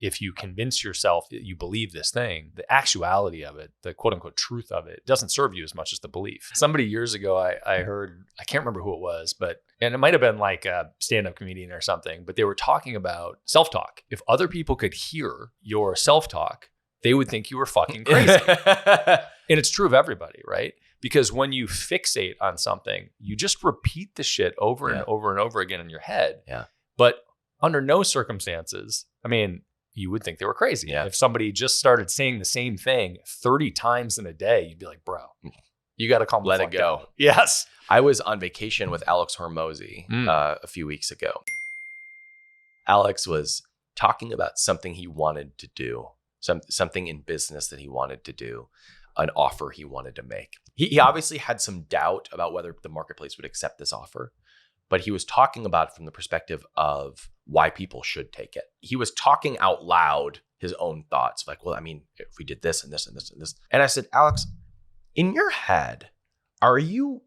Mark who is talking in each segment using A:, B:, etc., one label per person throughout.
A: if you convince yourself that you believe this thing, the actuality of it, the quote unquote truth of it, doesn't serve you as much as the belief. Somebody years ago, I heard, I can't remember who it was, and it might have been like a stand-up comedian or something, but they were talking about self-talk. If other people could hear your self-talk, they would think you were fucking crazy. And it's true of everybody, right? Because when you fixate on something, you just repeat the shit over and over and over again in your head.
B: Yeah.
A: But under no circumstances, I mean, you would think they were crazy.
B: Yeah.
A: If somebody just started saying the same thing 30 times in a day, you'd be like, bro, you got to calm the fuck
B: Let it go.
A: down. Yes.
B: I was on vacation with Alex Hormozy a few weeks ago. Alex was talking about something he wanted to do, something in business that he wanted to do, an offer he wanted to make. He obviously had some doubt about whether the marketplace would accept this offer, but he was talking about it from the perspective of why people should take it. He was talking out loud his own thoughts, like, well, I mean, if we did this and this and this and this. And I said, Alex, in your head, are you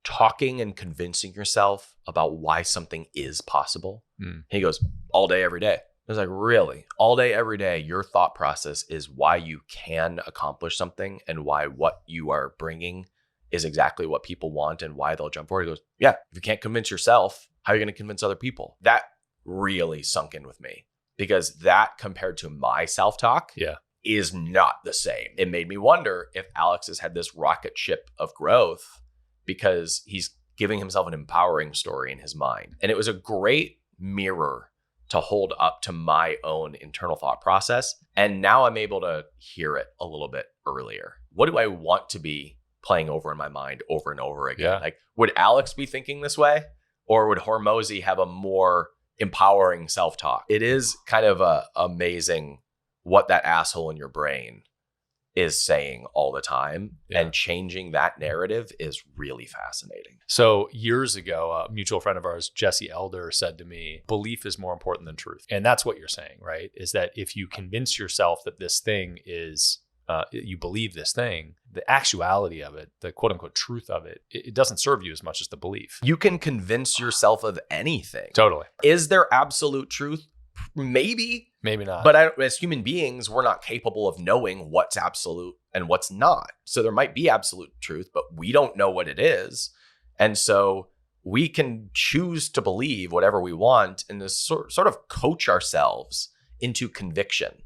B: talking and convincing yourself about why something is possible? He goes, all day, every day. I was like, really? All day, every day, your thought process is why you can accomplish something and why what you are bringing is exactly what people want and why they'll jump for it. He goes, yeah, if you can't convince yourself, how are you going to convince other people? That really sunk in with me, because that compared to my self-talk is not the same. It made me wonder if Alex has had this rocket ship of growth because he's giving himself an empowering story in his mind. And it was a great mirror to hold up to my own internal thought process. And now I'm able to hear it a little bit earlier. What do I want to be playing over in my mind over and over again?
A: Yeah.
B: Like, would Alex be thinking this way? Or would Hormozy have a more empowering self-talk? It is kind of amazing what that asshole in your brain is saying all the time. And changing that narrative is really fascinating.
A: So years ago, a mutual friend of ours, Jesse Elder, said to me, belief is more important than truth. And that's what you're saying, right? Is that if you convince yourself that this thing is, you believe this thing, the actuality of it, the quote unquote truth of it, it doesn't serve you as much as the belief.
B: You can convince yourself of anything.
A: Totally.
B: Is there absolute truth? Maybe.
A: Maybe not.
B: But as human beings, we're not capable of knowing what's absolute and what's not. So there might be absolute truth, but we don't know what it is. And so we can choose to believe whatever we want and to sort of coach ourselves into conviction.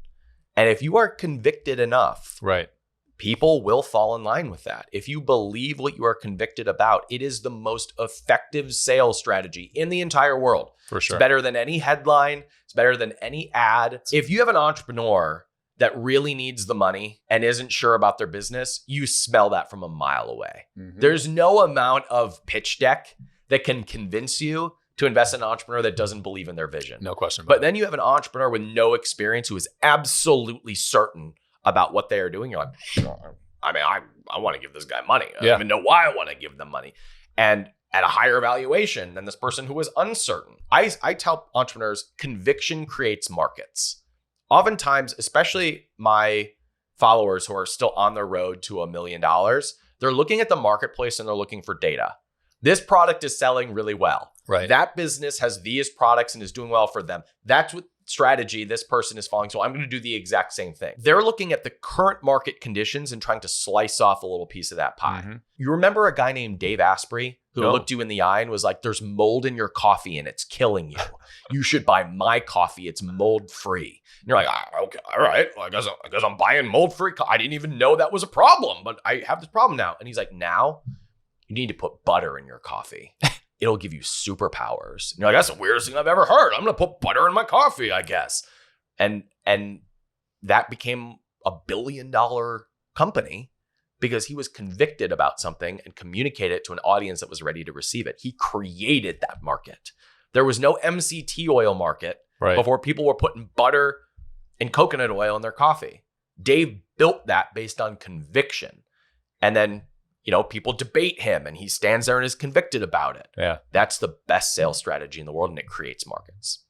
B: And if you are convicted enough,
A: right,
B: people will fall in line with that. If you believe what you are convicted about, it is the most effective sales strategy in the entire world.
A: For sure.
B: It's better than any headline. It's better than any ad. If you have an entrepreneur that really needs the money and isn't sure about their business, you smell that from a mile away. Mm-hmm. There's no amount of pitch deck that can convince you to invest in an entrepreneur that doesn't believe in their vision.
A: No question.
B: But then you have an entrepreneur with no experience who is absolutely certain about what they are doing. You're like, I mean, I want to give this guy money. I don't even know why I want to give them money. And at a higher valuation than this person who was uncertain. I tell entrepreneurs, conviction creates markets. Oftentimes, especially my followers who are still on their road to $1 million, they're looking at the marketplace and they're looking for data. This product is selling really well.
A: Right.
B: That business has these products and is doing well for them. That's what strategy this person is following. So I'm going to do the exact same thing. They're looking at the current market conditions and trying to slice off a little piece of that pie. Mm-hmm. You remember a guy named Dave Asprey who looked you in the eye and was like, there's mold in your coffee and it's killing you. You should buy my coffee. It's mold free. And you're like, okay, all right. Well, I guess I'm buying mold free. I didn't even know that was a problem, but I have this problem now. And he's like, now you need to put butter in your coffee. It'll give you superpowers. And you're like, that's the weirdest thing I've ever heard. I'm going to put butter in my coffee, I guess. And that became a $1 billion company because he was convicted about something and communicated it to an audience that was ready to receive it. He created that market. There was no MCT oil market before people were putting butter and coconut oil in their coffee. Dave built that based on conviction. And then people debate him and he stands there and is convicted about it.
A: Yeah.
B: That's the best sales strategy in the world and it creates markets.